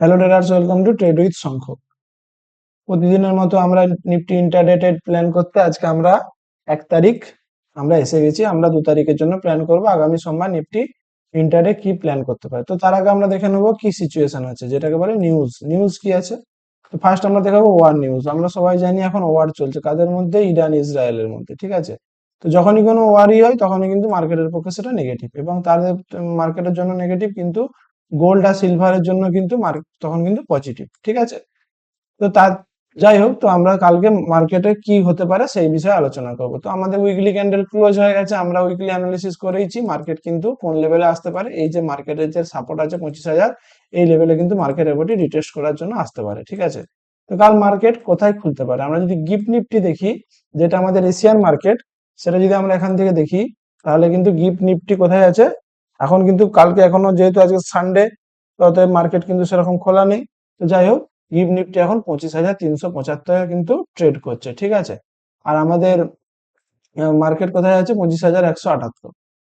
Hello traders, welcome to trade with Shankh. প্রতিদিনের মতো আমরা নিফটি ইন্টারডে প্ল্যান করতে আজকে আমরা 1 তারিখ আমরা এসে গেছি। আমরা 2 তারিখের জন্য প্ল্যান করব আগামী সোমবার নিফটি ইন্টারডে কি প্ল্যান করতে পারে। তো তার আগে আমরা দেখে নেবো কি সিচুয়েশন আছে, যেটাকে বলে নিউজ। নিউজ কি আছে? তো ফার্স্ট আমরা দেখাবো ওয়ার নিউজ। আমরা সবাই জানি এখন ওয়ার চলছে কাদের মধ্যে, ইরান ইসরায়েলের মধ্যে, ঠিক আছে। তো যখনই কোনো ওয়ারই হয় তখনই কিন্তু মার্কেটের পক্ষে সেটা নেগেটিভ, এবং তাদের মার্কেটের জন্য নেগেটিভ, কিন্তু গোল্ড আর সিলভারের জন্য কিন্তু তখন কিন্তু পজিটিভ, ঠিক আছে। তো তার যাই হোক, তো আমরা কালকে মার্কেটে কি হতে পারে সেই বিষয়ে আলোচনা করব। তো আমাদের উইকলি ক্যান্ডেল ক্লোজ হয়ে গেছে, আমরা উইকলি অ্যানালিসিস করেইছি মার্কেট কিন্তু কোন লেভেলে আসতে পারে। এই যে মার্কেটের যে সাপোর্ট আছে 25,000, এই লেভেলে কিন্তু মার্কেট এবারটি রিটেস্ট করার জন্য আসতে পারে, ঠিক আছে। তো কাল মার্কেট কোথায় খুলতে পারে, আমরা যদি গিফট নিফটি দেখি, যেটা আমাদের এশিয়ান মার্কেট, সেটা যদি আমরা এখান থেকে দেখি, তাহলে কিন্তু গিফট নিফটি কোথায় আছে এখন, কিন্তু কালকে এখনো যেহেতু আজকে সানডে, অতএব মার্কেট কিন্তু সেরকম খোলা নেই। তো যাই হোক, গিফট নিফটি এখন 25,375 কিন্তু ট্রেড করছে, ঠিক আছে। আর আমাদের মার্কেট কোথায় আছে? 25,178।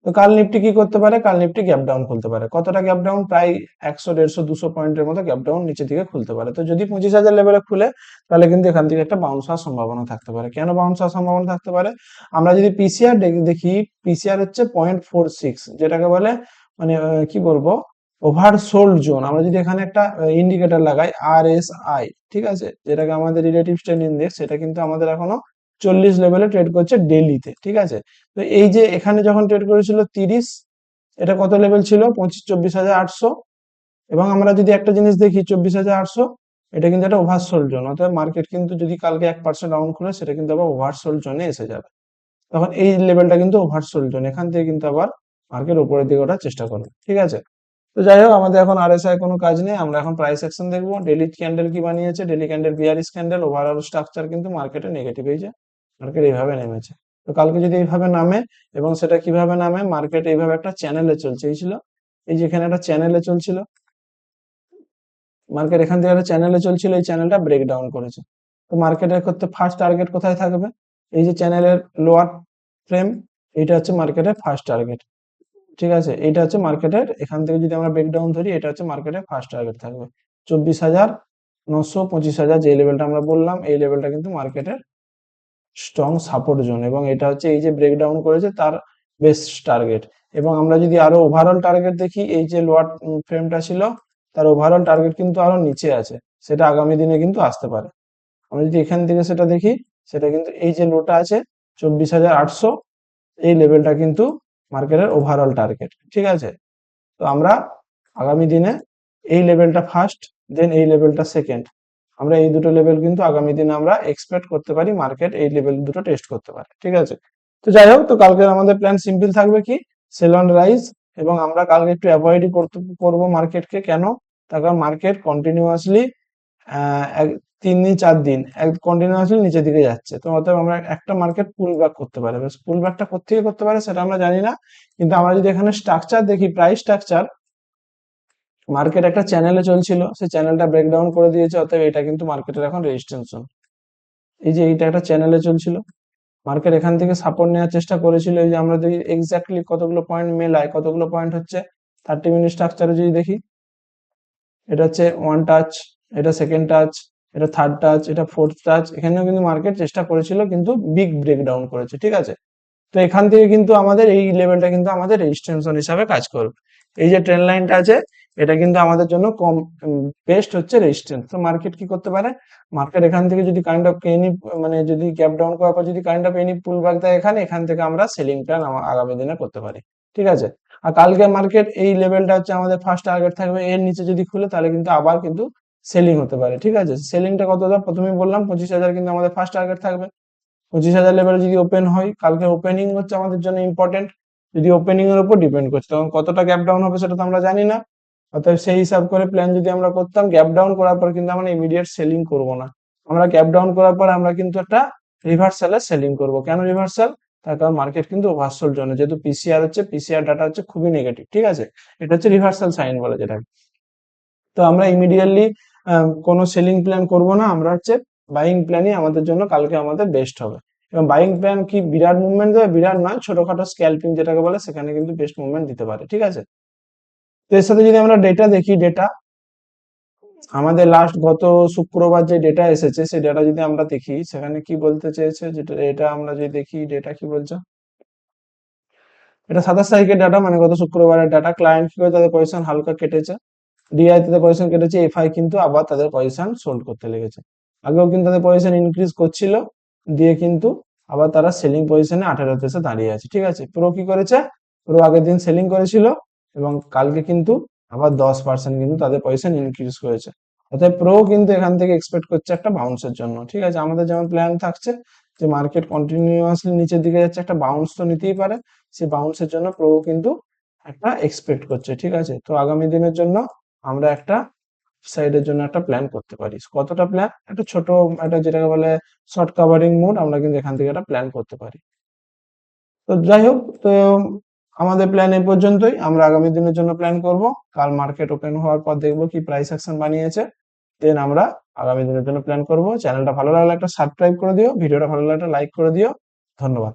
তো কাল নিফটি কি করতে পারে? কাল নিফটি গ্যাপ ডাউন খুলতে পারে। কতটা গ্যাপ ডাউন? প্রায় 100, 150, 200 পয়েন্টের মতো গ্যাপ ডাউন নিচে দিকে খুলতে পারে। তো যদি 25,000 লেভেলে খুলে, তাহলে কিন্তু এখান থেকে একটা বাউন্স হওয়ার সম্ভাবনা থাকতে পারে। কেন বাউন্স হওয়ার সম্ভাবনা থাকতে পারে? আমরা যদি পিসিআর দেখি, পিসিআর হচ্ছে 0.46, যেটাকে বলে মানে কি বলবো, ওভারসোল্ড জোন। আমরা যদি এখানে একটা ইন্ডিকেটর লাগাই RSI, ঠিক আছে, যেটাকে আমাদের রিলেটিভ স্ট্রেন্থ ইন্ডেক্স, সেটা কিন্তু আমাদের এখনো 40 লেভেলে ট্রেড করছে ডেইলিতে, ঠিক আছে। তো এই যে এখানে যখন ট্রেড করেছিল 30, এটা কত লেভেল ছিল? 24,800। এবং আমরা যদি একটা জিনিস দেখি 24,800, এটা কিন্তু একটা ওভারসোল্ড জোন। অর্থাৎ মার্কেট কিন্তু যদি কালকে 1% ডাউন খুলে, সেটা কিন্তু আবার ওভারসোল্ড জোনে এসে যাবে। তখন এই লেভেলটা কিন্তু ওভারসোল্ড জোন, এখান থেকে কিন্তু আবার মার্কেট উপরের দিকে ওঠার চেষ্টা করবে, ঠিক আছে। তো যাই হোক, আমাদের এখন RSI কোনো কাজ নেই, আমরা এখন প্রাইস অ্যাকশন দেখবো। ডেইলি ক্যান্ডেল কি বানিয়েছে? Daily candle bearish candle. Overall structure কিন্তু মার্কেটে নেগেটিভ, এই যে মার্কেট এইভাবে নেমেছে। তো কালকে যদি এইভাবে নামে, এবং সেটা কিভাবে নামে, মার্কেট এইভাবে একটা চ্যানেলে চলছে, এই ছিল, এই যে এখানে একটা চ্যানেলে চলছিল মার্কেট, এখান থেকে একটা চ্যানেলে চলছিল, এই চ্যানেলটা ব্রেক ডাউন করেছে। তো মার্কেটের করতে ফার্স্ট টার্গেট কোথায় থাকবে? এই যে চ্যানেলের লোয়ার ফ্রেম, এটা হচ্ছে মার্কেটের ফার্স্ট টার্গেট, ঠিক আছে। এটা হচ্ছে মার্কেটের, এখান থেকে যদি আমরা ব্রেকডাউন ধরি, এটা হচ্ছে মার্কেটের ফার্স্ট টার্গেট থাকবে 24,900, 25,000, যে লেভেলটা আমরা বললাম, এই লেভেলটা কিন্তু মার্কেটের স্ট্রং সাপোর্ট জোন, এবং এটা হচ্ছে এই যে ব্রেকডাউন করেছে তার বেস্ট টার্গেট। এবং আমরা যদি আরো ওভারঅল টার্গেট দেখি, এই যে লোয়ার ফ্রেমটা ছিল, তার ওভারঅল টার্গেট কিন্তু আরো নিচে আছে, সেটা আগামী দিনে কিন্তু আসতে পারে। আমরা যদি এখান থেকে সেটা দেখি, সেটা কিন্তু এই যে লোটা আছে 24,800, এই লেভেলটা কিন্তু মার্কেটের ওভারঅল টার্গেট, ঠিক আছে। তো আমরা আগামী দিনে এই লেভেলটা ফার্স্ট, দেন এই লেভেলটা সেকেন্ড, আমরা এই দুটো লেভেল কিন্তু আগামী দিনে আমরা এক্সপেক্ট করতে পারি মার্কেট এই লেভেল দুটো টেস্ট করতে পারে, ঠিক আছে। তো যাই হোক, তো কালকে আমাদের প্ল্যান সিম্পল থাকবে, কি, সেল অন রাইজ। এবং আমরা কালকে একটু অ্যাভয়েডই করবো মার্কেটকে। কেন? তার কারণ মার্কেট কন্টিনিউয়াসলি 3 দিন 4 দিন কন্টিনিউয়াসলি নিচের দিকে যাচ্ছে। তো অতএব আমরা একটা মার্কেট পুল ব্যাক করতে পারে, পুল ব্যাকটা কোথেকে করতে পারে সেটা আমরা জানি না। কিন্তু আমরা যদি এখানে স্ট্রাকচার দেখি, প্রাইস স্ট্রাকচার, মার্কেট একটা চ্যানেলে চলছিল, সেই চ্যানেলটা ব্রেকডাউন করে দিয়েছে, অতএব এটা কিন্তু মার্কেটের এখন রেজিস্ট্যান্স জোন। এই যে এইটা একটা চ্যানেলে চলছিল, মার্কেট এখান থেকে সাপোর্ট নেওয়ার চেষ্টা করেছিল। এই যে আমরা যদি এক্স্যাক্টলি কতগুলো পয়েন্ট মেলায়, কতগুলো পয়েন্ট হচ্ছে 30 মিনিট স্ট্রাকচারে যদি দেখি, এটা হচ্ছে ওয়ান টাচ, এটা সেকেন্ড টাচ, এটা থার্ড টাচ, এটা ফোর্থ টাচ, এখানেও কিন্তু মার্কেট চেষ্টা করেছিল, কিন্তু বিগ ব্রেকডাউন করেছে, ঠিক আছে। তো এখান থেকে কিন্তু আমাদের এই লেভেলটা কিন্তু আমাদের রেজিস্ট্যান্স হিসাবে কাজ করবে। এই যে ট্রেন লাইনটা আছে, এটা কিন্তু আমাদের জন্য কম বেস্ট হচ্ছে রেজিস্ট্যান্স। তো মার্কেট কি করতে পারে? মার্কেট এখান থেকে যদি কাইন্ড অফ এনি, মানে যদি গ্যাপ ডাউন করার পর যদি kind of any pool back দেয় এখানে, এখান থেকে আমরা সেলিং প্ল্যান আগামী দিনে করতে পারি, ঠিক আছে। আর কালকে মার্কেট এই লেভেলটা হচ্ছে আমাদের ফার্স্ট টার্গেট থাকবে, এর নিচে যদি খুলে তাহলে কিন্তু আবার কিন্তু সেলিং হতে পারে, ঠিক আছে। সেলিংটা কত? প্রথমেই বললাম 25,000 কিন্তু আমাদের ফার্স্ট টার্গেট থাকবে। 25,000 লেভেলে যদি ওপেন হয়, কালকে ওপেনিং হচ্ছে আমাদের জন্য ইম্পর্টেন্ট। যদি ওপেনিং এর উপর ডিপেন্ড করছে, তখন কতটা গ্যাপ ডাউন হবে সেটা তো আমরা জানি না। অতএব সেই হিসাব করে প্ল্যান যদি আমরা করতাম, গ্যাপ ডাউন করার পর কিন্তু আমরা ইমিডিয়েট সেলিং করব না। আমরা গ্যাপ ডাউন করার পর আমরা কিন্তু একটা রিভার্সালে সেলিং করব। কেন রিভার্সাল? তার কারণ মার্কেট কিন্তু ওভারসোল্ড জোনে, যেহেতু পিসিআর ডাটা হচ্ছে খুবই নেগেটিভ, ঠিক আছে। এটা হচ্ছে রিভার্সাল সাইন বলে যেটা। তো আমরা ইমিডিয়েটলি কোনো সেলিং প্ল্যান করব না, আমরা হচ্ছে বাইং প্ল্যানই আমাদের জন্য কালকে আমাদের বেস্ট হবে। এবং বাইং প্ল্যান কি বিরাট মুভমেন্ট দেবে? বিরাট নয়, ছোটখাটো স্ক্যাল্পিং যেটাকে বলে, সেখানে কিন্তু বেস্ট মুভমেন্ট দিতে পারে, ঠিক আছে। তো এর সাথে যদি আমরা ডেটা দেখি, ডেটা আমাদের লাস্ট গত শুক্রবার যে ডেটা এসেছে সেই ডেটা যদি আমরা দেখি সেখানে কি বলতে চেয়েছে, যেটা এটা আমরা যদি দেখি ডেটা কি বলছে, এটা 27 তারিখের ডাটা, মানে গত শুক্রবারের ডাটা। ক্লায়েন্ট কি করে তাদের পজিশন হালকা কেটেছে, ডিআই তাদের পজিশন কেটেছে, এফআই কিন্তু আবার তাদের পজিশন সোল্ড করতে লেগেছে। আগেও কিন্তু তাদের পজিশন ইনক্রিজ করছিল, দিয়ে কিন্তু আবার তারা সেলিং পজিশনে 18তে এসে দাঁড়িয়ে আছে। ঠিক আছে, প্রো কি করেছে, প্রো আগের দিন সেলিং করেছিল এবং কালকে কিন্তু আবার 10% কিন্তু তাদের পজিশন ইনক্রিজ করেছে। অর্থাৎ প্রো কিন্তু এখান থেকে এক্সপেক্ট করছে একটা বাউন্সের জন্য। ঠিক আছে, আমাদের যেমন প্ল্যান থাকছে যে মার্কেট কন্টিনিউয়াসলি নিচের দিকে যাচ্ছে, একটা বাউন্স তো নিতেই পারে, সেই বাউন্সের জন্য প্রো কিন্তু একটা এক্সপেক্ট করছে। ঠিক আছে, তো আগামী দিনের জন্য আমরা একটা সাইডের জন্য একটা প্ল্যান করতে পারি। কতটা প্ল্যান, একটা ছোট, একটা যেটাকে বলে শর্ট কাভারিং মুড, আমরা কিন্তু এখান থেকে একটা প্ল্যান করতে পারি। তো যাই হোক, তো আমাদের প্ল্যান এই পর্যন্তই। আমরা আগামী দিনের জন্য প্ল্যান করব। কাল মার্কেট ওপেন হওয়ার পর দেখবো কি প্রাইস অ্যাকশন বানিয়েছে, দেন আমরা আগামী দিনের জন্য প্ল্যান করব। চ্যানেলটা ভালো লাগলে একটা সাবস্ক্রাইব করে দিও, ভিডিওটা ভালো লাগলে একটা লাইক করে দিও। ধন্যবাদ।